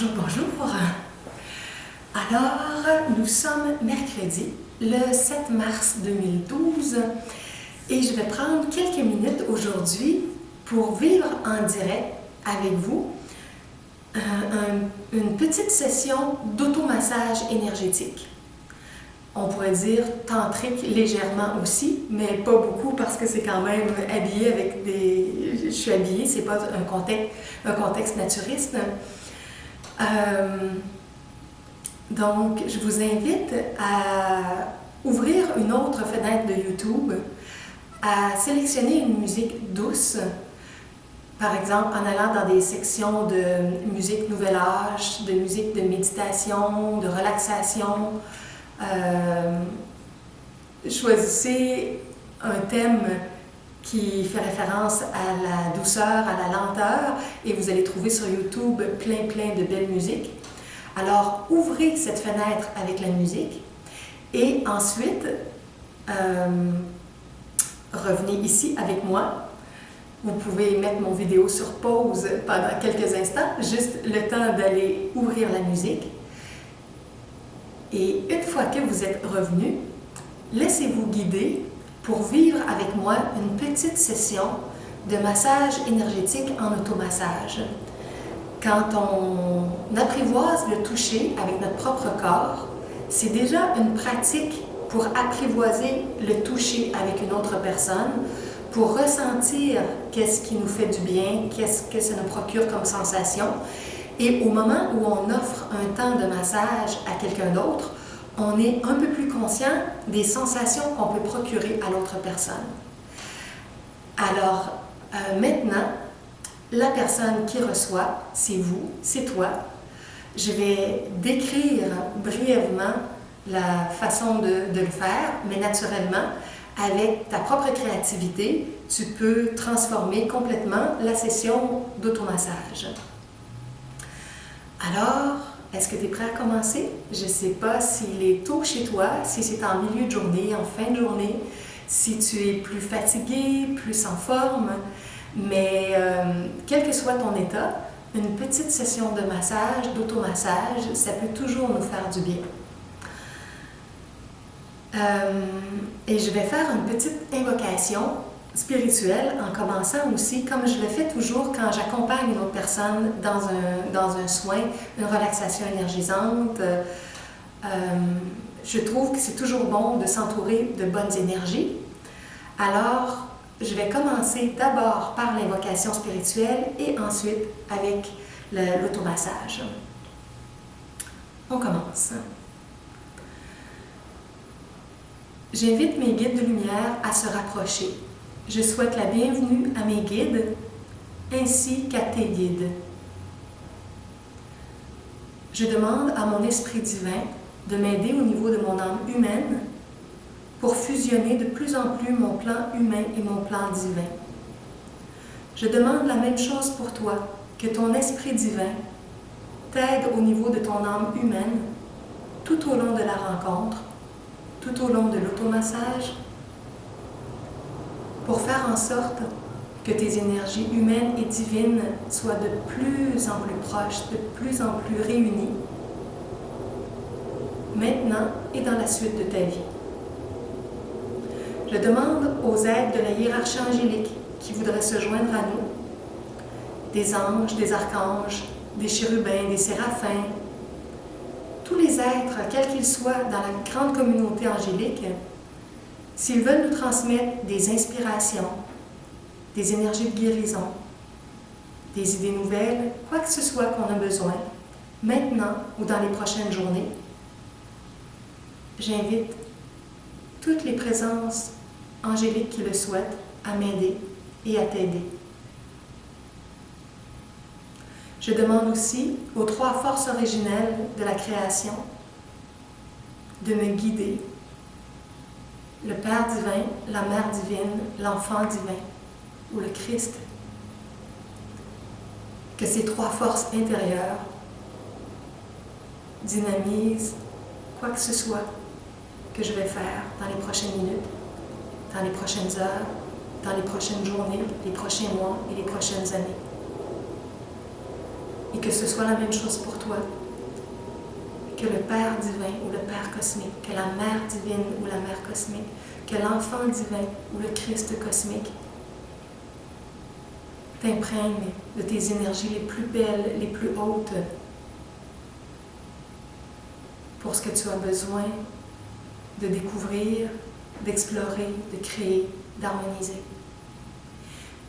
Bonjour, bonjour. Alors, nous sommes mercredi, le 7 mars 2012, et je vais prendre quelques minutes aujourd'hui pour vivre en direct avec vous une petite session d'automassage énergétique. On pourrait dire tantrique légèrement aussi, mais pas beaucoup parce que c'est quand même habillé avec des... Je suis habillée, c'est pas un contexte naturiste. Donc, je vous invite à ouvrir une autre fenêtre de YouTube, à sélectionner une musique douce, par exemple en allant dans des sections de musique Nouvel Âge, de musique de méditation, de relaxation. Choisissez un thème qui fait référence à la douceur, à la lenteur, et vous allez trouver sur YouTube plein de belles musiques. Alors, ouvrez cette fenêtre avec la musique et ensuite, revenez ici avec moi. Vous pouvez mettre mon vidéo sur pause pendant quelques instants, juste le temps d'aller ouvrir la musique. Et une fois que vous êtes revenu, laissez-vous guider pour vivre avec moi une petite session de massage énergétique en automassage. Quand on apprivoise le toucher avec notre propre corps, c'est déjà une pratique pour apprivoiser le toucher avec une autre personne, pour ressentir qu'est-ce qui nous fait du bien, qu'est-ce que ça nous procure comme sensation. Et au moment où on offre un temps de massage à quelqu'un d'autre, on est un peu plus conscient des sensations qu'on peut procurer à l'autre personne. Alors, maintenant, la personne qui reçoit, c'est vous, c'est toi. Je vais décrire brièvement la façon de le faire, mais naturellement, avec ta propre créativité, tu peux transformer complètement la session d'automassage. Alors, est-ce que tu es prêt à commencer? Je ne sais pas s'il est tôt chez toi, si c'est en milieu de journée, en fin de journée, si tu es plus fatigué, plus en forme, mais quel que soit ton état, une petite session de massage, d'automassage, ça peut toujours nous faire du bien. Et je vais faire une petite invocation spirituelle en commençant aussi, comme je le fais toujours quand j'accompagne une autre personne dans un soin, une relaxation énergisante. Je trouve que c'est toujours bon de s'entourer de bonnes énergies. Alors, je vais commencer d'abord par l'invocation spirituelle et ensuite avec l'automassage. On commence. J'invite mes guides de lumière à se rapprocher. Je souhaite la bienvenue à mes guides ainsi qu'à tes guides. Je demande à mon esprit divin de m'aider au niveau de mon âme humaine pour fusionner de plus en plus mon plan humain et mon plan divin. Je demande la même chose pour toi, que ton esprit divin t'aide au niveau de ton âme humaine tout au long de la rencontre, tout au long de l'automassage, pour faire en sorte que tes énergies humaines et divines soient de plus en plus proches, de plus en plus réunies, maintenant et dans la suite de ta vie. Je demande aux êtres de la hiérarchie angélique qui voudraient se joindre à nous, des anges, des archanges, des chérubins, des séraphins, tous les êtres, quels qu'ils soient dans la grande communauté angélique, s'ils veulent nous transmettre des inspirations, des énergies de guérison, des idées nouvelles, quoi que ce soit qu'on a besoin, maintenant ou dans les prochaines journées, j'invite toutes les présences angéliques qui le souhaitent à m'aider et à t'aider. Je demande aussi aux trois forces originelles de la création de me guider. Le Père divin, la Mère divine, l'Enfant divin ou le Christ. Que ces trois forces intérieures dynamisent quoi que ce soit que je vais faire dans les prochaines minutes, dans les prochaines heures, dans les prochaines journées, les prochains mois et les prochaines années. et que ce soit la même chose pour toi. Que le Père divin ou le Père cosmique, que la Mère divine ou la Mère cosmique, que l'Enfant divin ou le Christ cosmique t'imprègne de tes énergies les plus belles, les plus hautes, pour ce que tu as besoin de découvrir, d'explorer, de créer, d'harmoniser.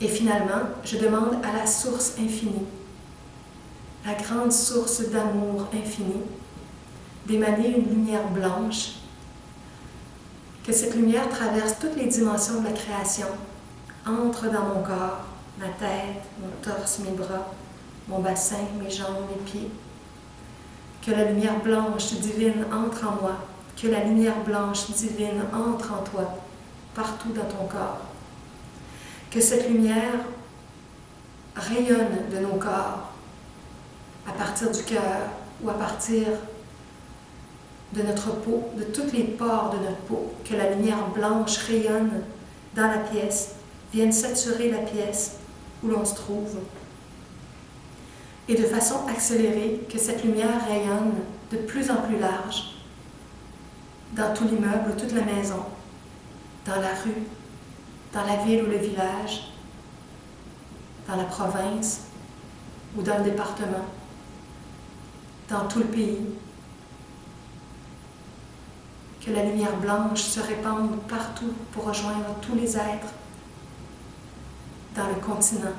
Et finalement, je demande à la source infinie, la grande source d'amour infini, d'émaner une lumière blanche, que cette lumière traverse toutes les dimensions de la création, entre dans mon corps, ma tête, mon torse, mes bras, mon bassin, mes jambes, mes pieds. Que la lumière blanche divine entre en moi, que la lumière blanche divine entre en toi, partout dans ton corps. Que cette lumière rayonne de nos corps, à partir du cœur ou à partir de notre peau, de toutes les pores de notre peau, que la lumière blanche rayonne dans la pièce, vienne saturer la pièce où l'on se trouve. Et de façon accélérée, que cette lumière rayonne de plus en plus large, dans tout l'immeuble, toute la maison, dans la rue, dans la ville ou le village, dans la province ou dans le département, dans tout le pays. Que la lumière blanche se répande partout pour rejoindre tous les êtres dans le continent,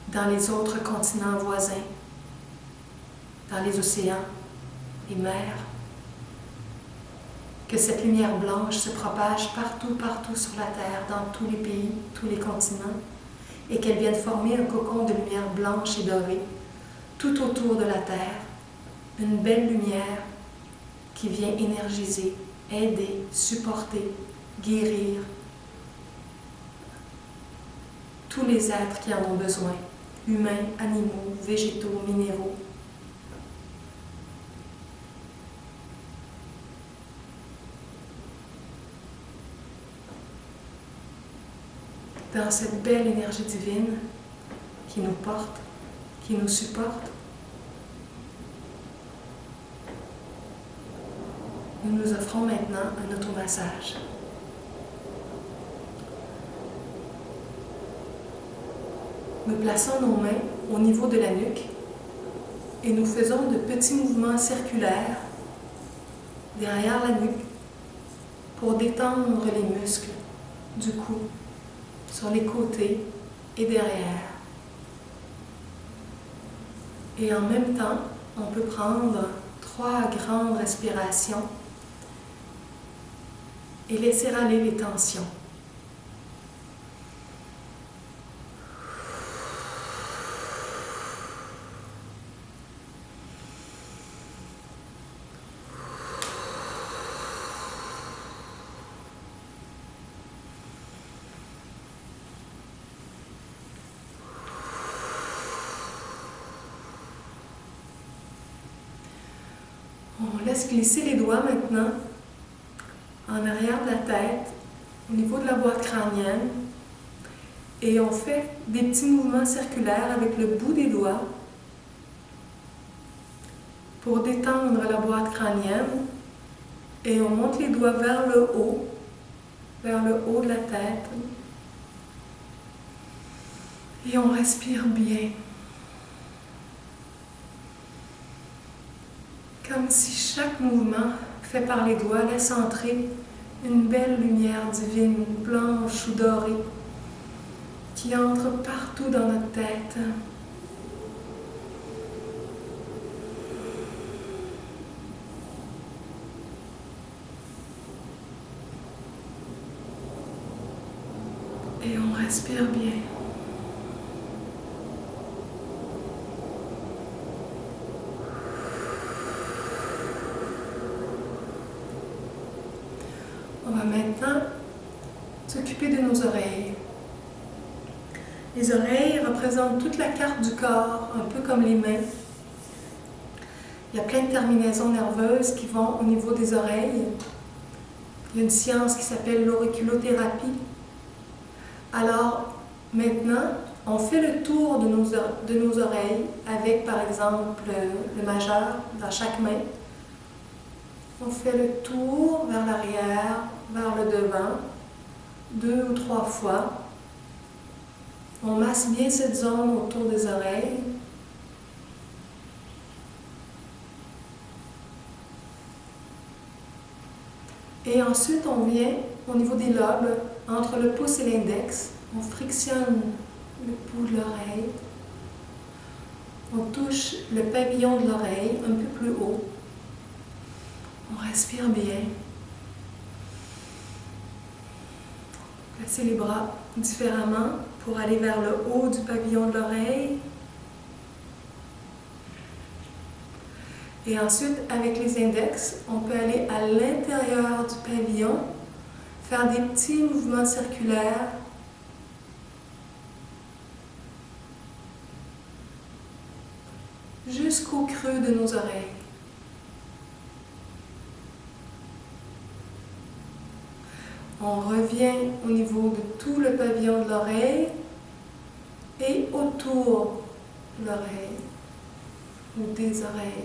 dans les autres continents voisins, dans les océans, les mers. Que cette lumière blanche se propage partout, partout sur la Terre, dans tous les pays, tous les continents, et qu'elle vienne former un cocon de lumière blanche et dorée tout autour de la Terre, une belle lumière qui vient énergiser, aider, supporter, guérir tous les êtres qui en ont besoin, humains, animaux, végétaux, minéraux. Dans cette belle énergie divine qui nous porte, qui nous supporte, nous nous offrons maintenant un automassage. Nous plaçons nos mains au niveau de la nuque et nous faisons de petits mouvements circulaires derrière la nuque pour détendre les muscles du cou, sur les côtés et derrière. Et en même temps, on peut prendre 3 grandes respirations et laisser aller les tensions. On laisse glisser les doigts maintenant en arrière de la tête, au niveau de la boîte crânienne, et on fait des petits mouvements circulaires avec le bout des doigts pour détendre la boîte crânienne, et on monte les doigts vers le haut de la tête, et on respire bien. Comme si chaque mouvement fait par les doigts laisse entrer une belle lumière divine, blanche ou dorée, qui entre partout dans notre tête. Et on respire bien. On va maintenant s'occuper de nos oreilles. Les oreilles représentent toute la carte du corps, un peu comme les mains. Il y a plein de terminaisons nerveuses qui vont au niveau des oreilles. Il y a une science qui s'appelle l'auriculothérapie. Alors, maintenant, On fait le tour de nos oreilles avec, par exemple, le majeur dans chaque main. On fait le tour vers l'arrière, vers le devant, 2 ou 3 fois. On masse bien cette zone autour des oreilles. Et ensuite, on vient au niveau des lobes, entre le pouce et l'index. On frictionne le bout de l'oreille. On touche le pavillon de l'oreille un peu plus haut. On respire bien. Placez les bras différemment pour aller vers le haut du pavillon de l'oreille. Et ensuite, avec les index, on peut aller à l'intérieur du pavillon, faire des petits mouvements circulaires. Jusqu'au creux de nos oreilles. On revient au niveau de tout le pavillon de l'oreille et autour de l'oreille ou des oreilles.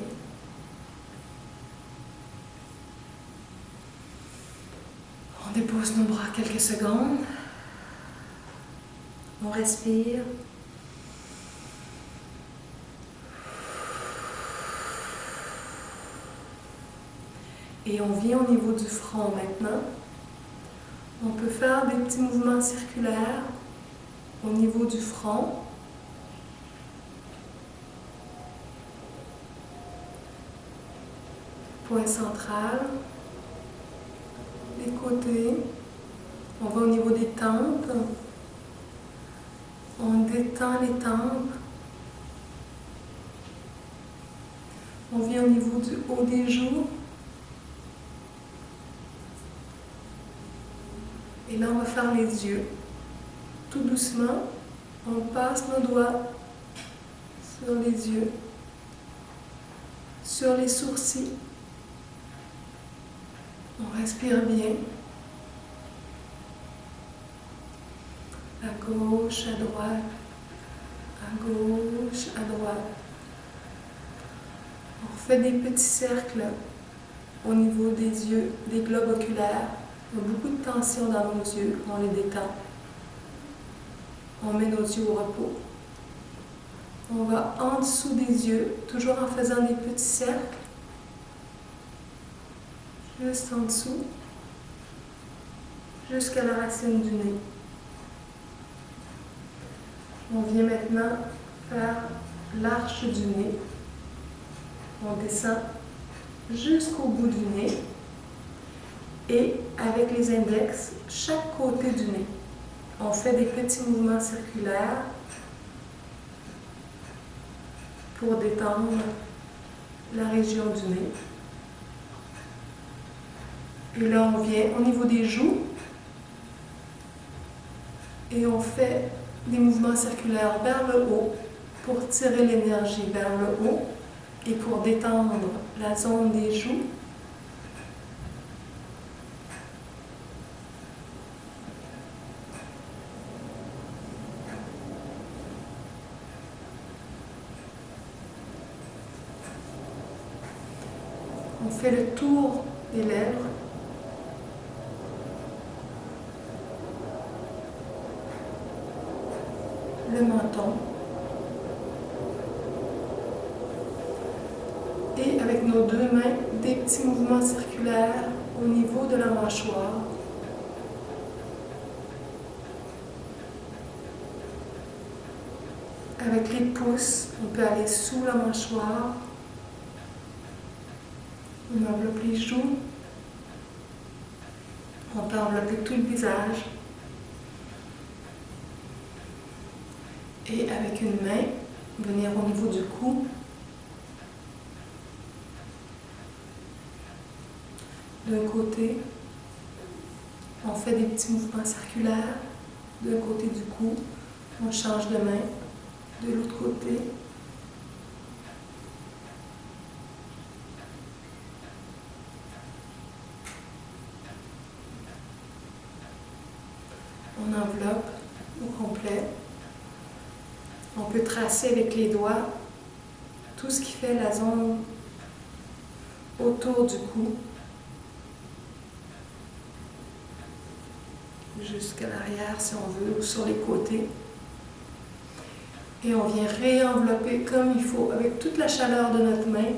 On dépose nos bras quelques secondes. On respire. Et on vient au niveau du front maintenant. On peut faire des petits mouvements circulaires au niveau du front. Point central. Les côtés. On va au niveau des tempes. On détend les tempes. On vient au niveau du haut des joues. Et là, on va faire les yeux. Tout doucement, on passe nos doigts sur les yeux, sur les sourcils. On respire bien. À gauche, à droite, à gauche, à droite. On fait des petits cercles au niveau des yeux, des globes oculaires. Il y a beaucoup de tension dans nos yeux, on les détend. On met nos yeux au repos. On va en dessous des yeux, toujours en faisant des petits cercles. Juste en dessous, jusqu'à la racine du nez. On vient maintenant faire l'arche du nez. On descend jusqu'au bout du nez. Et avec les index, chaque côté du nez. On fait des petits mouvements circulaires pour détendre la région du nez. Et là, on vient au niveau des joues et on fait des mouvements circulaires vers le haut pour tirer l'énergie vers le haut et pour détendre la zone des joues. On fait le tour des lèvres. Le menton. Et avec nos deux mains, des petits mouvements circulaires au niveau de la mâchoire. Avec les pouces, on peut aller sous la mâchoire. On enveloppe les joues. On peut envelopper tout le visage. Et avec une main, venir au niveau du cou. D'un côté, on fait des petits mouvements circulaires. D'un côté du cou, on change de main. De l'autre côté. On enveloppe au complet. On peut tracer avec les doigts tout ce qui fait la zone autour du cou, jusqu'à l'arrière si on veut, ou sur les côtés. Et on vient réenvelopper comme il faut, avec toute la chaleur de notre main,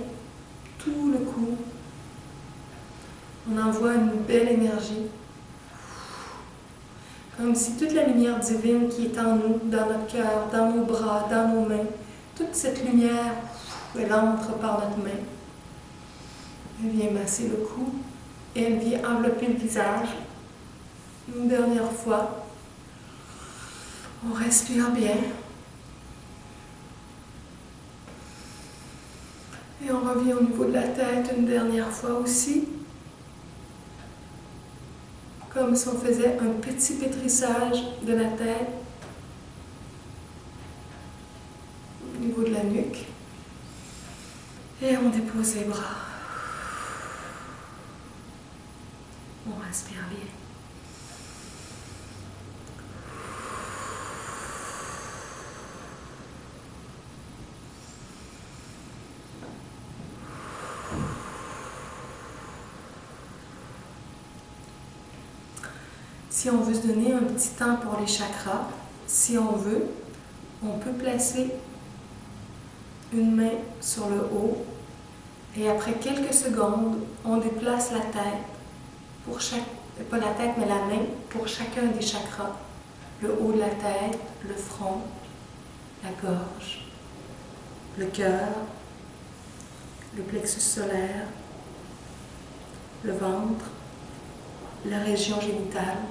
tout le cou. On envoie une belle énergie. Comme si toute la lumière divine qui est en nous, dans notre cœur, dans nos bras, dans nos mains, toute cette lumière, elle entre par notre main. Elle vient masser le cou et elle vient envelopper le visage. Une dernière fois. On respire bien. Et on revient au niveau de la tête une dernière fois aussi. Comme si on faisait un petit pétrissage de la tête au niveau de la nuque. Et on dépose les bras. On respire bien. Si on veut se donner un petit temps pour les chakras, si on veut, on peut placer une main sur le haut et après quelques secondes, on déplace la tête pour pas la tête mais la main pour chacun des chakras. Le haut de la tête, le front, la gorge, le cœur, le plexus solaire, le ventre, la région génitale.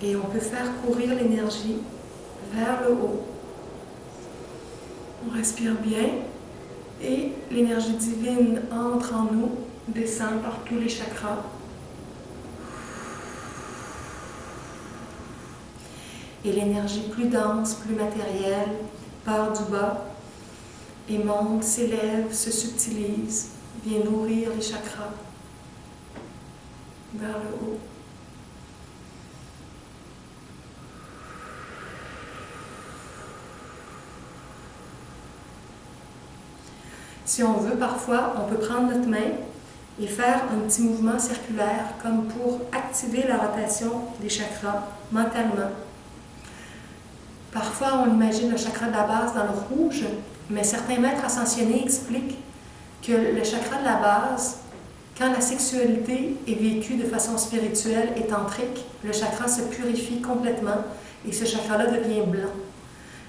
Et on peut faire courir l'énergie vers le haut. On respire bien et l'énergie divine entre en nous, descend par tous les chakras. Et l'énergie plus dense, plus matérielle, part du bas et monte, s'élève, se subtilise, vient nourrir les chakras vers le haut. Si on veut, parfois, on peut prendre notre main et faire un petit mouvement circulaire comme pour activer la rotation des chakras mentalement. Parfois, on imagine le chakra de la base dans le rouge, mais certains maîtres ascensionnés expliquent que le chakra de la base, quand la sexualité est vécue de façon spirituelle et tantrique, le chakra se purifie complètement et ce chakra-là devient blanc.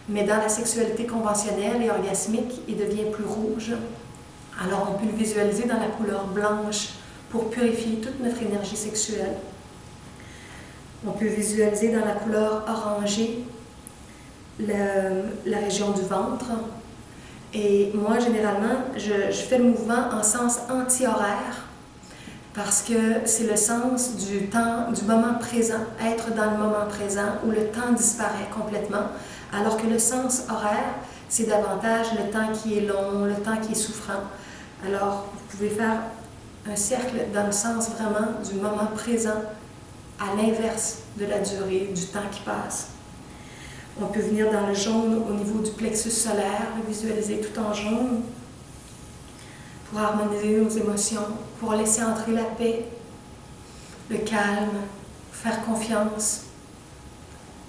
Mais dans la sexualité conventionnelle et orgasmique, il devient plus rouge. Alors on peut le visualiser dans la couleur blanche pour purifier toute notre énergie sexuelle. On peut visualiser dans la couleur orangée la région du ventre. Et moi, généralement, je fais le mouvement en sens anti-horaire parce que c'est le sens du temps, du moment présent, être dans le moment présent où le temps disparaît complètement. Alors que le sens horaire, c'est davantage le temps qui est long, le temps qui est souffrant. Alors, vous pouvez faire un cercle dans le sens vraiment du moment présent, à l'inverse de la durée, du temps qui passe. On peut venir dans le jaune au niveau du plexus solaire, le visualiser tout en jaune, pour harmoniser nos émotions, pour laisser entrer la paix, le calme, faire confiance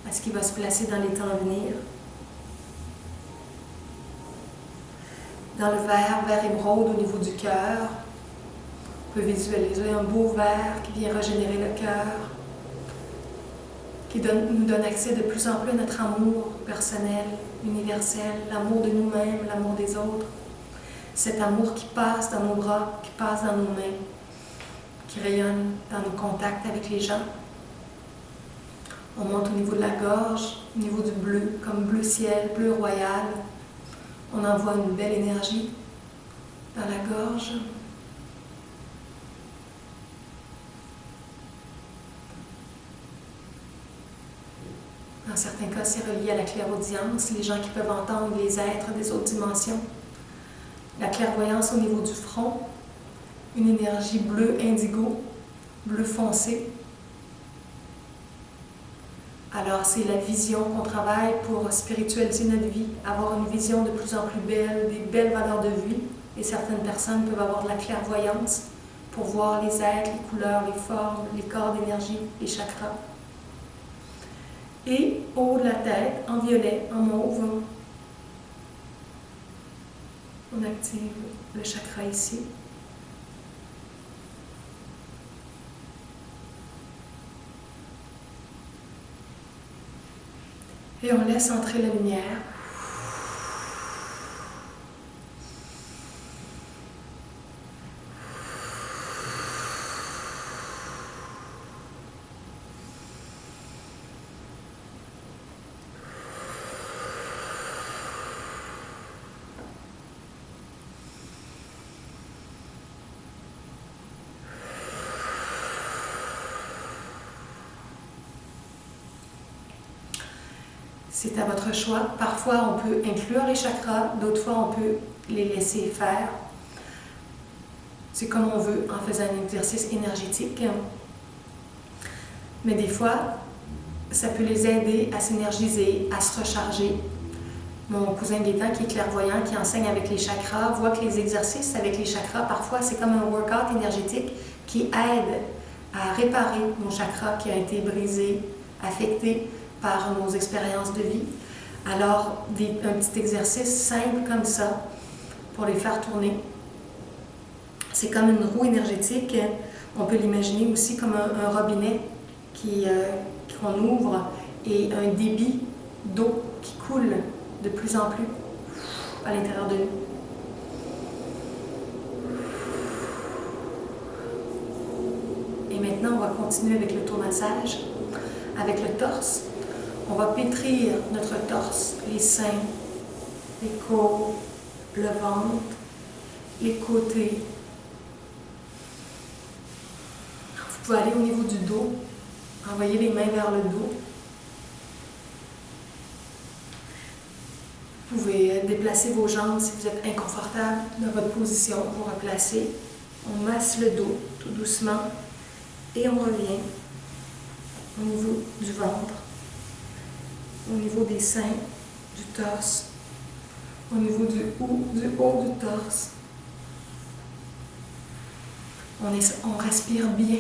à ce qui va se placer dans les temps à venir. Dans le vert émeraude au niveau du cœur, on peut visualiser un beau vert qui vient régénérer le cœur, qui nous donne accès de plus en plus à notre amour personnel, universel, l'amour de nous-mêmes, l'amour des autres. Cet amour qui passe dans nos bras, qui passe dans nos mains, qui rayonne dans nos contacts avec les gens. On monte au niveau de la gorge, au niveau du bleu, comme bleu ciel, bleu royal. On envoie une belle énergie dans la gorge. Dans certains cas, c'est relié à la clairaudience, les gens qui peuvent entendre les êtres des autres dimensions. La clairvoyance au niveau du front, une énergie bleu indigo, bleu foncé. Alors, c'est la vision qu'on travaille pour spiritualiser notre vie, avoir une vision de plus en plus belle, des belles valeurs de vie. Et certaines personnes peuvent avoir de la clairvoyance pour voir les êtres, les couleurs, les formes, les corps d'énergie, les chakras. Et au haut de la tête, en violet, en mauve, on active le chakra ici. Et on laisse entrer la lumière. C'est à votre choix. Parfois, on peut inclure les chakras, d'autres fois, on peut les laisser faire. C'est comme on veut en faisant un exercice énergétique. Mais des fois, ça peut les aider à s'énergiser, à se recharger. Mon cousin Gaétan, qui est clairvoyant, qui enseigne avec les chakras, voit que les exercices avec les chakras, parfois, c'est comme un workout énergétique qui aide à réparer nos chakras qui ont été brisés, affectés par nos expériences de vie. Alors, un petit exercice simple comme ça, pour les faire tourner. C'est comme une roue énergétique. On peut l'imaginer aussi comme un robinet qu'on ouvre et un débit d'eau qui coule de plus en plus à l'intérieur de nous. Et maintenant, on va continuer avec l'automassage, avec le torse. On va pétrir notre torse, les seins, les côtes, le ventre, les côtés. Vous pouvez aller au niveau du dos, envoyer les mains vers le dos. Vous pouvez déplacer vos jambes si vous êtes inconfortable dans votre position, vous replacez. On masse le dos tout doucement et on revient au niveau du ventre, au niveau des seins, du torse, au niveau du haut du torse. On respire bien.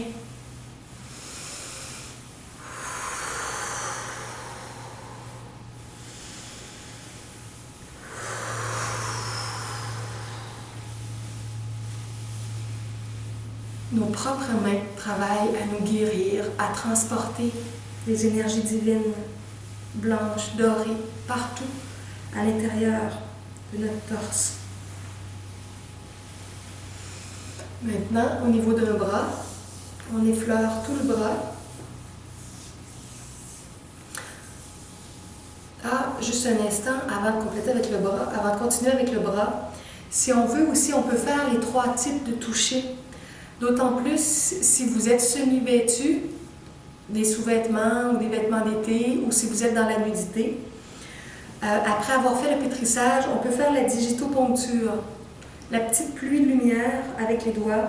Nos propres mains travaillent à nous guérir, à transporter les énergies divines, blanches, dorées, partout à l'intérieur de notre torse. Maintenant, au niveau de nos bras, on effleure tout le bras. Juste un instant, avant de compléter avec le bras, avant de continuer avec le bras, si on veut aussi, on peut faire les 3 types de toucher. D'autant plus si vous êtes semi-vêtu, des sous-vêtements ou des vêtements d'été, ou si vous êtes dans la nudité. Après avoir fait le pétrissage, on peut faire la digitoponcture, la petite pluie de lumière avec les doigts.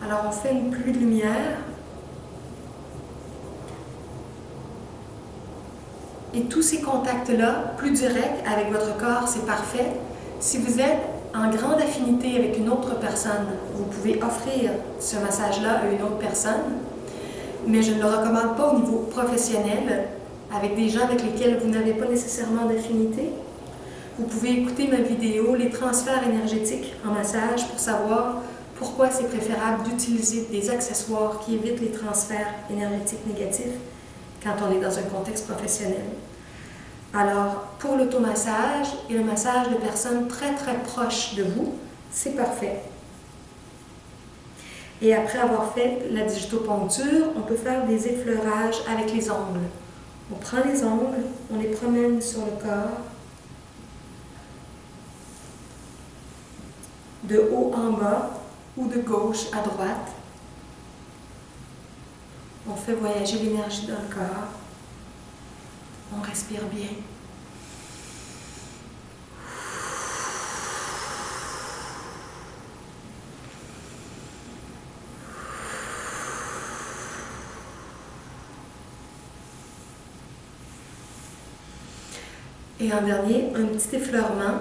Alors on fait une pluie de lumière. Et tous ces contacts-là, plus directs avec votre corps, c'est parfait. Si vous êtes en grande affinité avec une autre personne, vous pouvez offrir ce massage-là à une autre personne, mais je ne le recommande pas au niveau professionnel, avec des gens avec lesquels vous n'avez pas nécessairement d'affinité. Vous pouvez écouter ma vidéo « Les transferts énergétiques en massage » pour savoir pourquoi c'est préférable d'utiliser des accessoires qui évitent les transferts énergétiques négatifs quand on est dans un contexte professionnel. Alors, pour l'automassage et le massage de personnes très très proches de vous, c'est parfait. Et après avoir fait la digitoponcture, on peut faire des effleurages avec les ongles. On prend les ongles, on les promène sur le corps, de haut en bas ou de gauche à droite. On fait voyager l'énergie dans le corps. On respire bien. Et en dernier, un petit effleurement,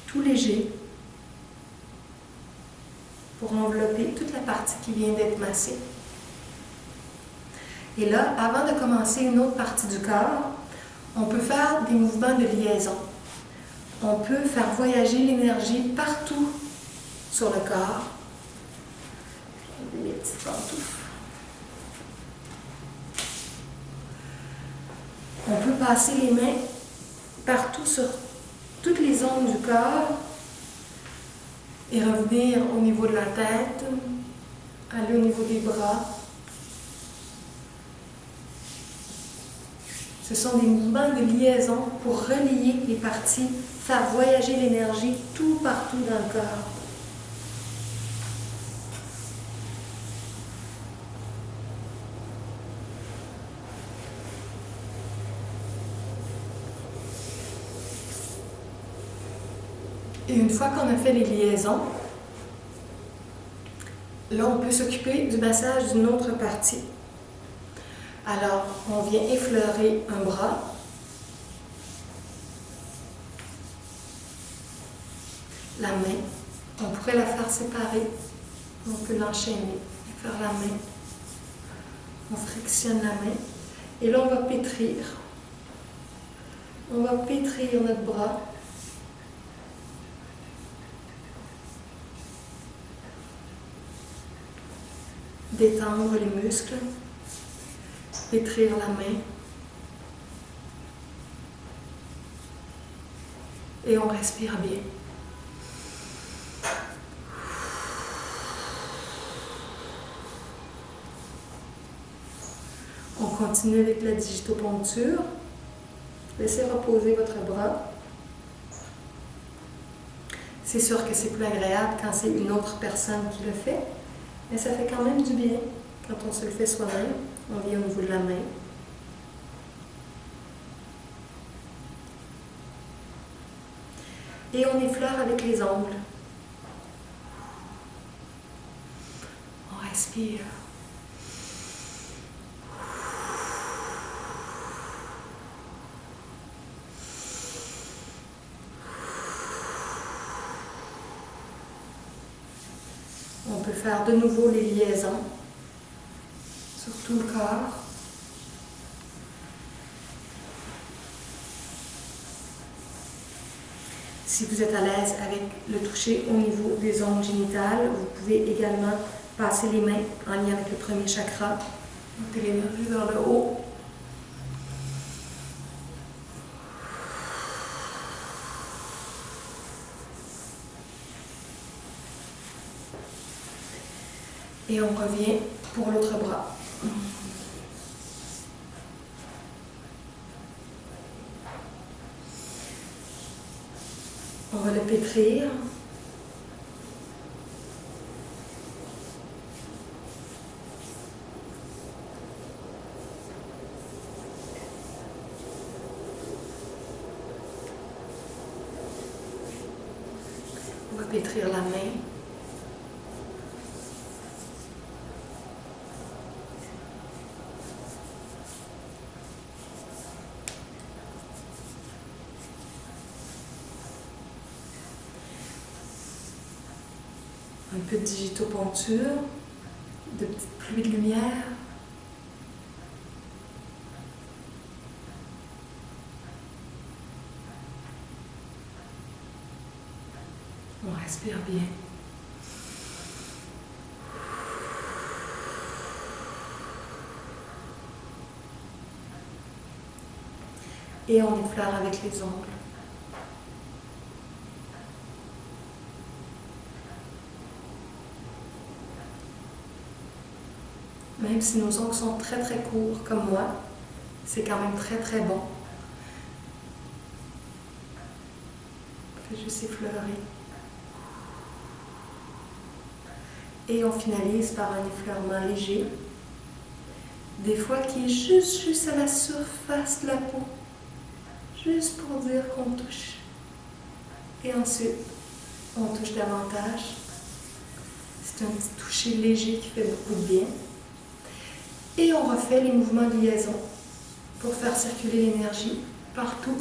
tout léger, pour envelopper toute la partie qui vient d'être massée. Et là, avant de commencer une autre partie du corps, on peut faire des mouvements de liaison. On peut faire voyager l'énergie partout sur le corps. Les petites pantoufles. On peut passer les mains partout sur toutes les zones du corps et revenir au niveau de la tête, aller au niveau des bras. Ce sont des mouvements de liaison pour relier les parties, faire voyager l'énergie tout partout dans le corps. Et une fois qu'on a fait les liaisons, là, on peut s'occuper du massage d'une autre partie. Alors, on vient effleurer un bras. La main, on pourrait la faire séparer. On peut l'enchaîner, faire la main. On frictionne la main. Et là, on va pétrir. On va pétrir notre bras. Détendre les muscles, pétrir la main et on respire bien. On continue avec la digitoponcture. Laissez reposer votre bras. C'est sûr que c'est plus agréable quand c'est une autre personne qui le fait. Mais ça fait quand même du bien quand on se le fait soi-même. On vient au niveau de la main. Et on effleure avec les ongles. On respire. On peut faire de nouveau les liaisons sur tout le corps. Si vous êtes à l'aise avec le toucher au niveau des zones génitales, vous pouvez également passer les mains en lien avec le premier chakra. Montez l'énergie vers le haut. Et on revient pour l'autre bras. On va le pétrir. On va pétrir la main. Un peu de digitoponcture, de petites pluies de lumière. On respire bien. Et on effleure avec les ongles. Même si nos ongles sont très très courts comme moi, c'est quand même très très bon. On fait juste effleurer. Et on finalise par un effleurement léger. Des fois qui est juste à la surface de la peau. Juste pour dire qu'on touche. Et ensuite, on touche davantage. C'est un petit toucher léger qui fait beaucoup de bien. Et on refait les mouvements de liaison pour faire circuler l'énergie partout.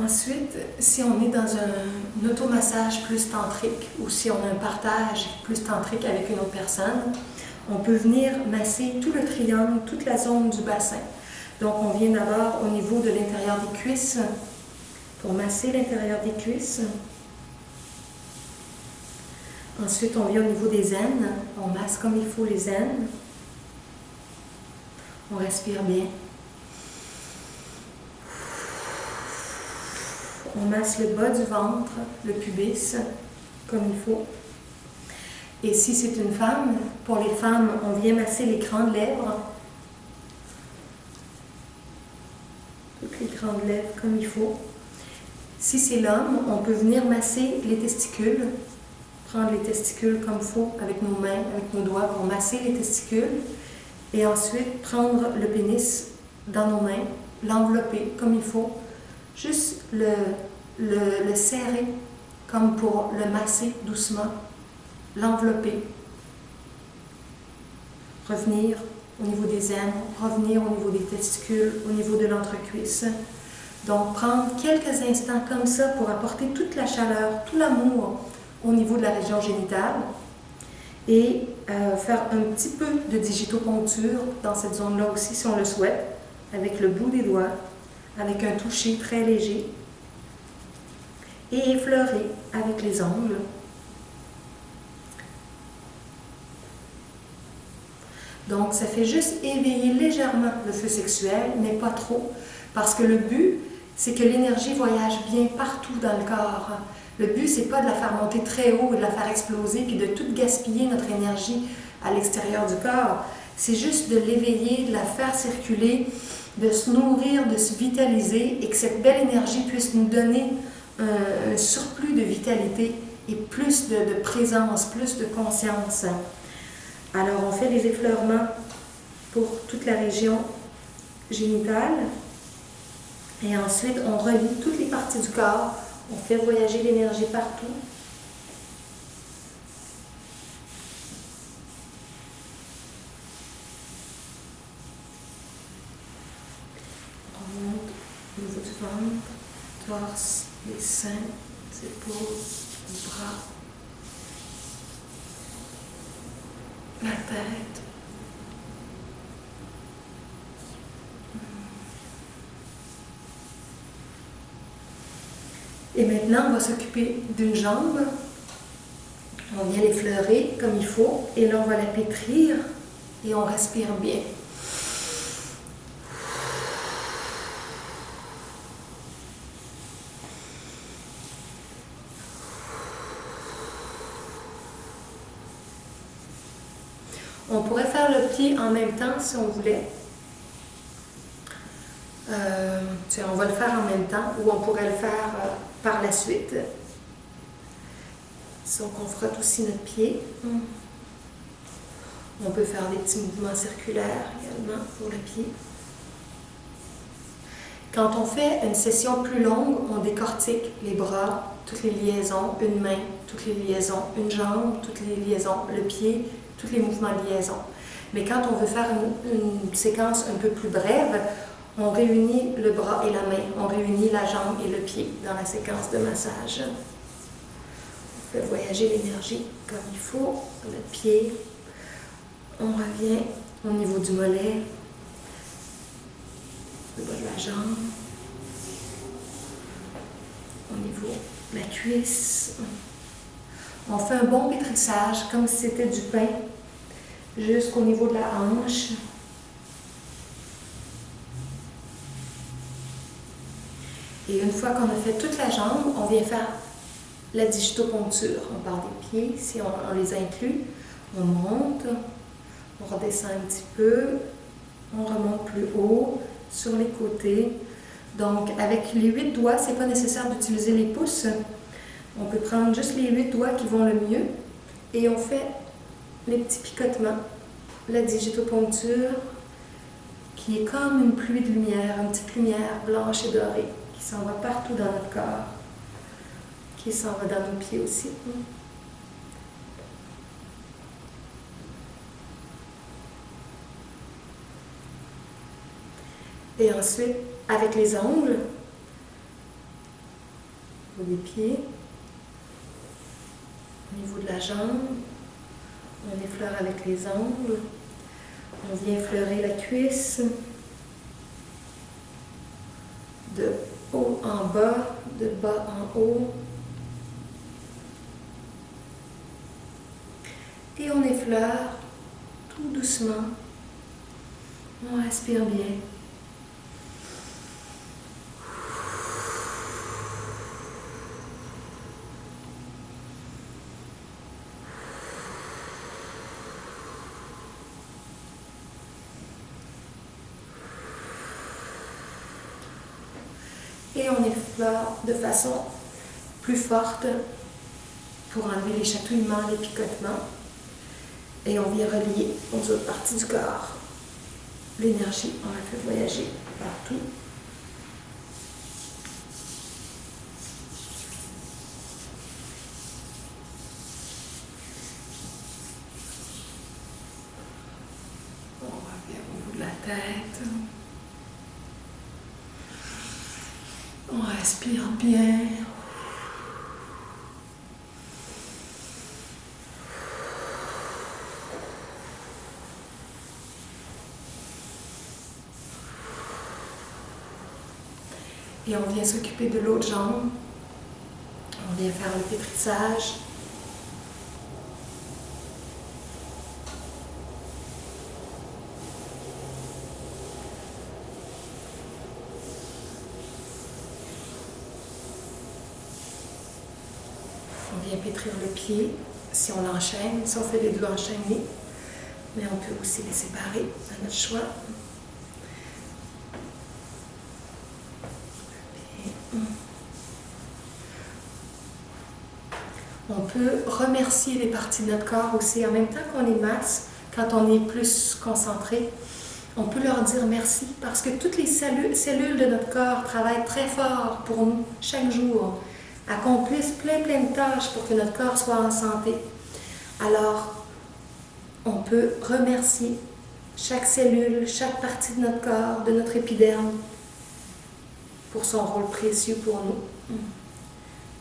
Ensuite, si on est dans un automassage plus tantrique ou si on a un partage plus tantrique avec une autre personne, on peut venir masser tout le triangle, toute la zone du bassin. Donc, on vient d'abord au niveau de l'intérieur des cuisses pour masser l'intérieur des cuisses. Ensuite, on vient au niveau des aines. On masse comme il faut les aines. On respire bien. On masse le bas du ventre, le pubis, comme il faut. Et si c'est une femme, pour les femmes, on vient masser les grandes lèvres. Toutes les grandes lèvres, comme il faut. Si c'est l'homme, on peut venir masser les testicules. Prendre les testicules comme il faut, avec nos mains, avec nos doigts, pour masser les testicules. Et ensuite, prendre le pénis dans nos mains, l'envelopper comme il faut. Juste le serrer, comme pour le masser doucement, l'envelopper. Revenir au niveau des aines, revenir au niveau des testicules, au niveau de l'entrecuisse. Donc, prendre quelques instants comme ça pour apporter toute la chaleur, tout l'amour au niveau de la région génitale et faire un petit peu de digitoponcture dans cette zone-là aussi, si on le souhaite, avec le bout des doigts, avec un toucher très léger et effleurer avec les ongles. Donc, ça fait juste éveiller légèrement le feu sexuel, mais pas trop, parce que le but, c'est que l'énergie voyage bien partout dans le corps. Le but, c'est pas de la faire monter très haut et de la faire exploser, puis de tout gaspiller notre énergie à l'extérieur du corps. C'est juste de l'éveiller, de la faire circuler, de se nourrir, de se vitaliser, et que cette belle énergie puisse nous donner un surplus de vitalité et plus de présence, plus de conscience. Alors, on fait des effleurements pour toute la région génitale. Et ensuite, on relie toutes les parties du corps. On fait voyager l'énergie partout. On remonte au niveau du ventre, torse, les seins, les épaules, les bras, la tête. Et maintenant, on va s'occuper d'une jambe. On vient l'effleurer comme il faut. Et là, on va la pétrir et on respire bien. On pourrait faire le pied en même temps si on voulait. On va le faire en même temps ou on pourrait le faire par la suite. Donc on frotte aussi notre pied. On peut faire des petits mouvements circulaires également pour le pied. Quand on fait une session plus longue, on décortique les bras, toutes les liaisons, une main, toutes les liaisons, une jambe, toutes les liaisons, le pied, tous les mouvements de liaison. Mais quand on veut faire une séquence un peu plus brève, on réunit le bras et la main, on réunit la jambe et le pied dans la séquence de massage. On fait voyager l'énergie comme il faut, notre pied. On revient au niveau du mollet, le bas de la jambe, au niveau de la cuisse. On fait un bon pétrissage comme si c'était du pain jusqu'au niveau de la hanche. Et une fois qu'on a fait toute la jambe, on vient faire la digitoponcture. On part des pieds, si on les inclut, on monte, on redescend un petit peu, on remonte plus haut, sur les côtés. Donc, avec les 8 doigts, ce n'est pas nécessaire d'utiliser les pouces. On peut prendre juste les 8 doigts qui vont le mieux et on fait les petits picotements, la digitoponcture qui est comme une pluie de lumière, une petite lumière blanche et dorée qui s'en va partout dans notre corps, qui s'en va dans nos pieds aussi. Et ensuite, avec les ongles, au niveau des pieds, au niveau de la jambe, on effleure avec les ongles, on vient effleurer la cuisse, de haut en bas, de bas en haut. Et on effleure tout doucement. On respire bien. Et on effleure de façon plus forte pour enlever les chatouillements, les picotements. Et on vient relier aux autres parties du corps. L'énergie, on la fait voyager partout. On revient au bout de la tête. On respire bien. Et on vient s'occuper de l'autre jambe. On vient faire le pétrissage. On vient pétrir le pied, si on l'enchaîne, si on fait les deux enchaînés, mais on peut aussi les séparer à notre choix. On peut remercier les parties de notre corps aussi. En même temps qu'on les masse, quand on est plus concentré, on peut leur dire merci parce que toutes les cellules de notre corps travaillent très fort pour nous chaque jour, accomplissent plein de tâches pour que notre corps soit en santé. Alors, on peut remercier chaque cellule, chaque partie de notre corps, de notre épiderme, pour son rôle précieux pour nous.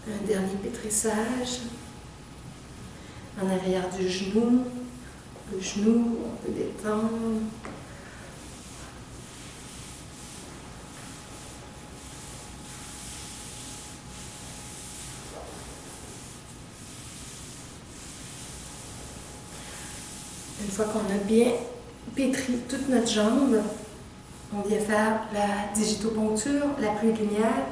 Un dernier pétrissage en arrière du genou. Le genou, on peut détendre. Une fois qu'on a bien pétri toute notre jambe, on vient faire la digitoponcture, la pluie de lumière.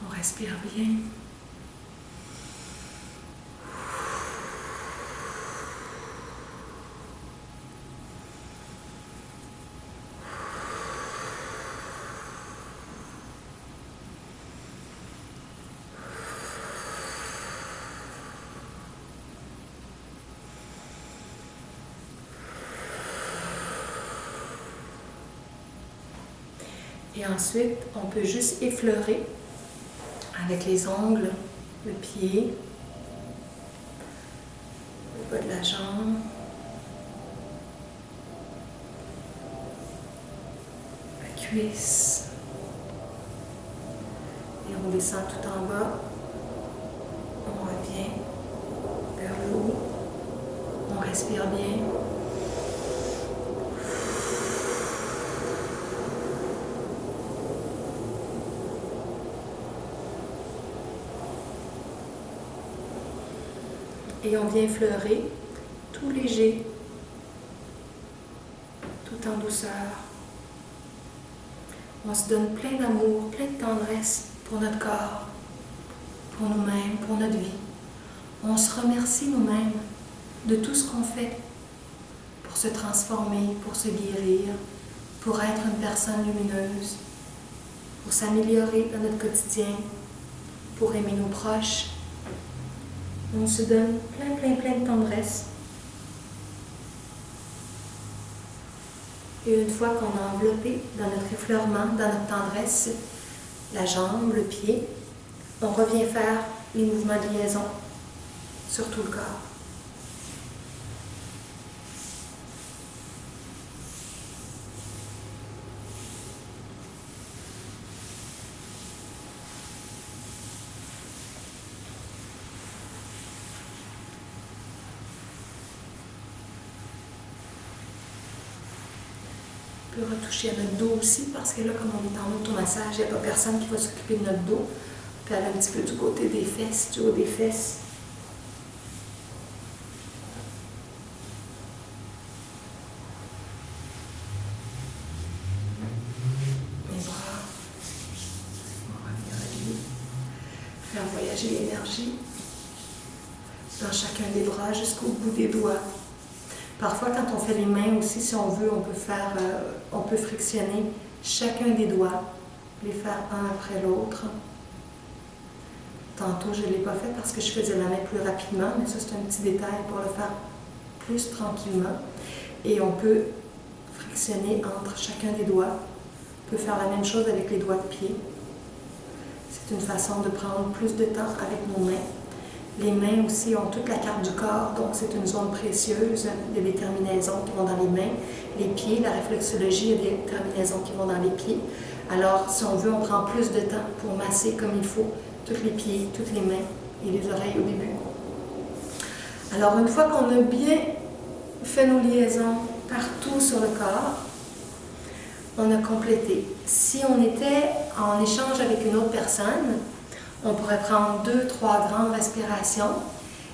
On respire bien. Et ensuite, on peut juste effleurer avec les ongles le pied, le bas de la jambe, la cuisse. Et on descend tout en bas. On revient vers le haut. On respire bien. Et on vient effleurer tout léger, tout en douceur. On se donne plein d'amour, plein de tendresse pour notre corps, pour nous-mêmes, pour notre vie. On se remercie nous-mêmes de tout ce qu'on fait pour se transformer, pour se guérir, pour être une personne lumineuse, pour s'améliorer dans notre quotidien, pour aimer nos proches. On se donne plein de tendresse. Et une fois qu'on a enveloppé dans notre effleurement, dans notre tendresse, la jambe, le pied, on revient faire les mouvements de liaison sur tout le corps. On peut retoucher à notre dos aussi, parce que là, comme on est en automassage, il n'y a pas personne qui va s'occuper de notre dos. Puis aller un petit peu du côté des fesses, du haut des fesses. Les bras. On va venir relier. Faire voyager l'énergie dans chacun des bras jusqu'au bout des doigts. Parfois, quand on fait les mains aussi, si on veut, on peut frictionner chacun des doigts, les faire un après l'autre. Tantôt, je ne l'ai pas fait parce que je faisais la main plus rapidement, mais ça, c'est un petit détail pour le faire plus tranquillement. Et on peut frictionner entre chacun des doigts. On peut faire la même chose avec les doigts de pied. C'est une façon de prendre plus de temps avec nos mains. Les mains aussi ont toute la carte du corps, donc c'est une zone précieuse. Il y a des terminaisons qui vont dans les mains. Les pieds, la réflexologie, il y a des terminaisons qui vont dans les pieds. Alors, si on veut, on prend plus de temps pour masser comme il faut tous les pieds, toutes les mains et les oreilles au début. Alors, une fois qu'on a bien fait nos liaisons partout sur le corps, on a complété. Si on était en échange avec une autre personne, on pourrait prendre 2, 3 grandes respirations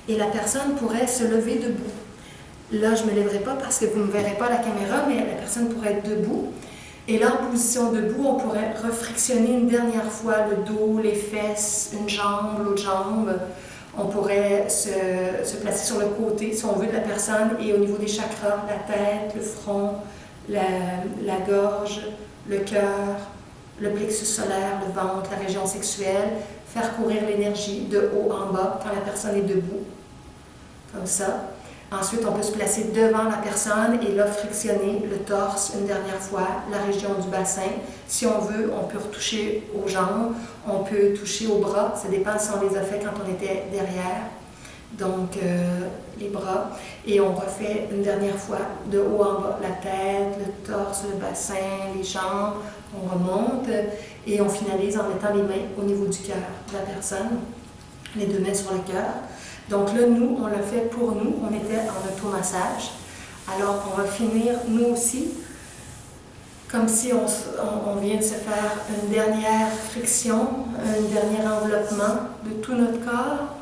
et la personne pourrait se lever debout. Là, je ne me lèverai pas parce que vous ne verrez pas la caméra, mais la personne pourrait être debout. Et là, en position debout, on pourrait refrictionner une dernière fois le dos, les fesses, une jambe, l'autre jambe. On pourrait se placer sur le côté, si on veut, de la personne et au niveau des chakras, la tête, le front, la gorge, le cœur, le plexus solaire, le ventre, la région sexuelle, faire courir l'énergie de haut en bas quand la personne est debout, comme ça. Ensuite, on peut se placer devant la personne et là, frictionner le torse une dernière fois, la région du bassin. Si on veut, on peut retoucher aux jambes, on peut toucher aux bras, ça dépend si on les a fait quand on était derrière. Donc, les bras. Et on refait une dernière fois de haut en bas, la tête, le torse, le bassin, les jambes. On remonte et on finalise en mettant les mains au niveau du cœur de la personne, les 2 mains sur le cœur. Donc là, nous, on l'a fait pour nous, on était en automassage. Alors on va finir, nous aussi, comme si on vient de se faire une dernière friction, un dernier enveloppement de tout notre corps.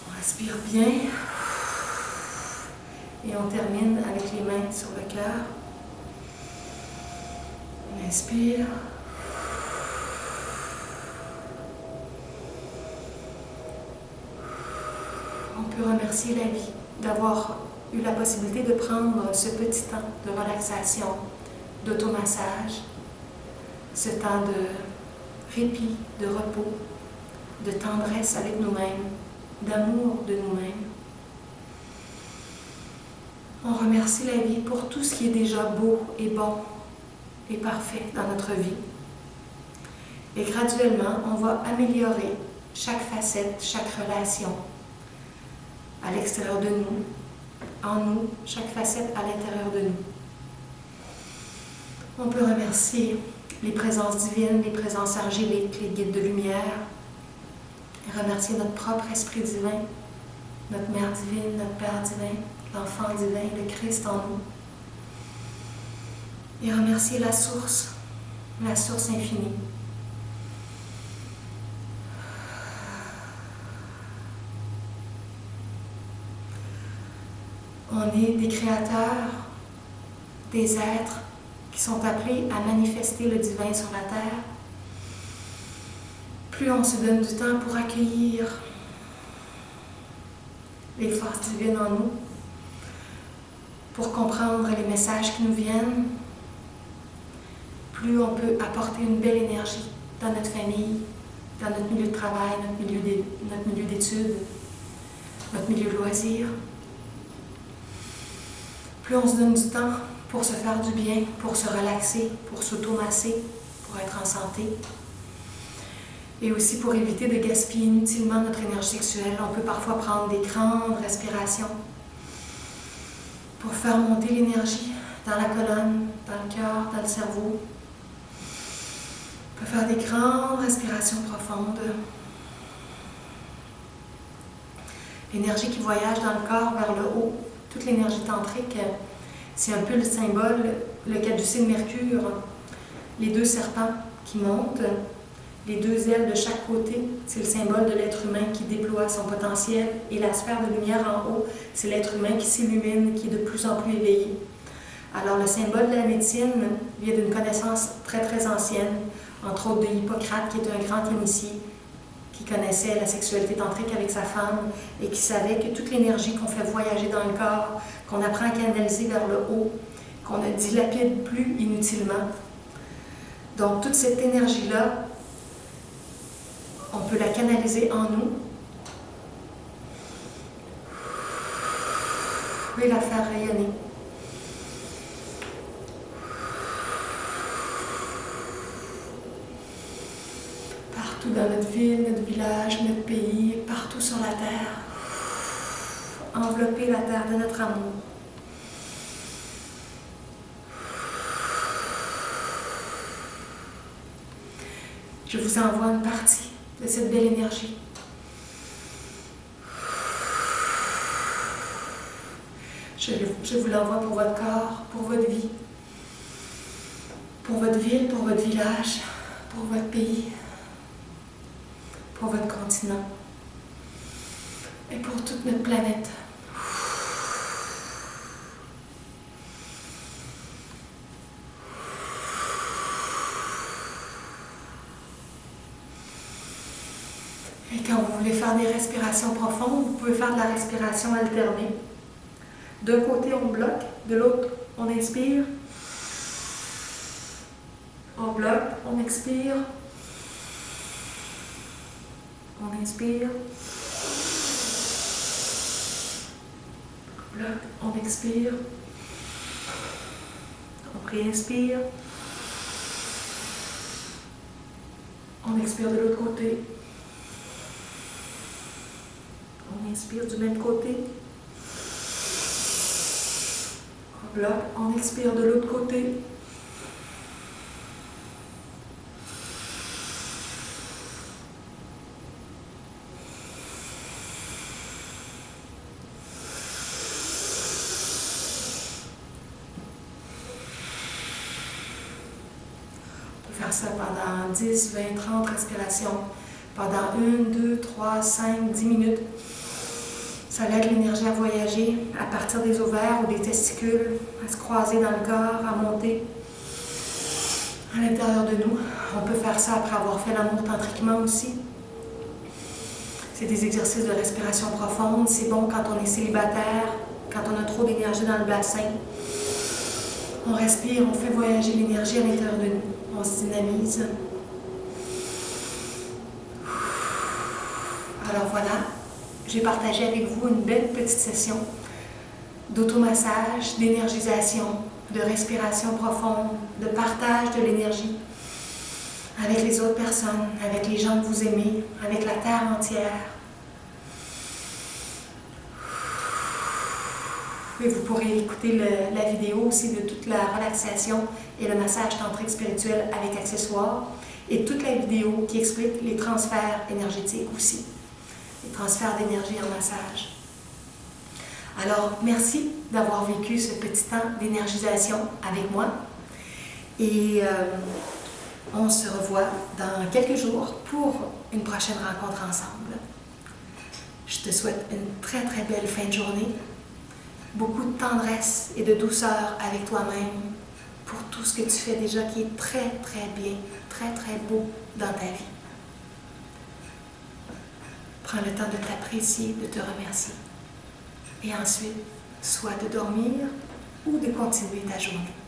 On respire bien et on termine avec les mains sur le cœur. On inspire. On peut remercier la vie d'avoir eu la possibilité de prendre ce petit temps de relaxation, d'automassage, ce temps de répit, de repos, de tendresse avec nous-mêmes, d'amour de nous-mêmes. On remercie la vie pour tout ce qui est déjà beau et bon et parfait dans notre vie. Et graduellement, on va améliorer chaque facette, chaque relation à l'extérieur de nous, en nous, chaque facette à l'intérieur de nous. On peut remercier les présences divines, les présences angéliques, les guides de lumière, et remercier notre propre esprit divin, notre mère divine, notre père divin, l'enfant divin, le Christ en nous. Et remercier la source infinie. On est des créateurs, des êtres qui sont appelés à manifester le divin sur la terre. Plus on se donne du temps pour accueillir les forces divines en nous pour comprendre les messages qui nous viennent, plus on peut apporter une belle énergie dans notre famille, dans notre milieu de travail, notre milieu d'études, notre milieu de loisirs. Plus on se donne du temps pour se faire du bien, pour se relaxer, pour s'automasser, pour être en santé. Et aussi pour éviter de gaspiller inutilement notre énergie sexuelle. On peut parfois prendre des grandes respirations pour faire monter l'énergie dans la colonne, dans le cœur, dans le cerveau. On peut faire des grandes respirations profondes. L'énergie qui voyage dans le corps vers le haut, toute l'énergie tantrique, c'est un peu le symbole, le caducée de Mercure, les deux serpents qui montent, les deux ailes de chaque côté, c'est le symbole de l'être humain qui déploie son potentiel, et la sphère de lumière en haut, c'est l'être humain qui s'illumine, qui est de plus en plus éveillé. Alors le symbole de la médecine vient d'une connaissance très très ancienne, entre autres de Hippocrate, qui est un grand initié, qui connaissait la sexualité tantrique avec sa femme et qui savait que toute l'énergie qu'on fait voyager dans le corps, qu'on apprend à canaliser vers le haut, qu'on ne dilapide plus inutilement. Donc toute cette énergie-là, on peut la canaliser en nous et la faire rayonner. Partout dans notre ville, notre village, notre pays, partout sur la terre. Envelopper la terre de notre amour. Je vous envoie une partie de cette belle énergie. Je vous l'envoie pour votre corps, pour votre vie, pour votre ville, pour votre village, pour votre pays, pour votre continent et pour toute notre planète. Et quand vous voulez faire des respirations profondes, vous pouvez faire de la respiration alternée. D'un côté, on bloque, de l'autre, on inspire. On bloque, on expire. On inspire. On bloque, on expire. On réinspire. On expire de l'autre côté. On inspire du même côté. On bloque, on expire de l'autre côté. On peut faire ça pendant 10, 20, 30 respirations, pendant 1, 2, 3, 5, 10 minutes. Ça aide l'énergie à voyager à partir des ovaires ou des testicules, à se croiser dans le corps, à monter à l'intérieur de nous. On peut faire ça après avoir fait l'amour tantriquement aussi. C'est des exercices de respiration profonde. C'est bon quand on est célibataire, quand on a trop d'énergie dans le bassin. On respire, on fait voyager l'énergie à l'intérieur de nous. On se dynamise. Alors voilà. J'ai partagé avec vous une belle petite session d'automassage, d'énergisation, de respiration profonde, de partage de l'énergie avec les autres personnes, avec les gens que vous aimez, avec la terre entière. Et vous pourrez écouter la vidéo aussi de toute la relaxation et le massage tantrique spirituel avec accessoires et toute la vidéo qui explique les transferts énergétiques aussi. Les transferts d'énergie en massage. Alors, merci d'avoir vécu ce petit temps d'énergisation avec moi. Et on se revoit dans quelques jours pour une prochaine rencontre ensemble. Je te souhaite une très très belle fin de journée. Beaucoup de tendresse et de douceur avec toi-même pour tout ce que tu fais déjà qui est très très bien, très très beau dans ta vie. Prends le temps de t'apprécier, de te remercier. et ensuite soit de dormir ou de continuer ta journée.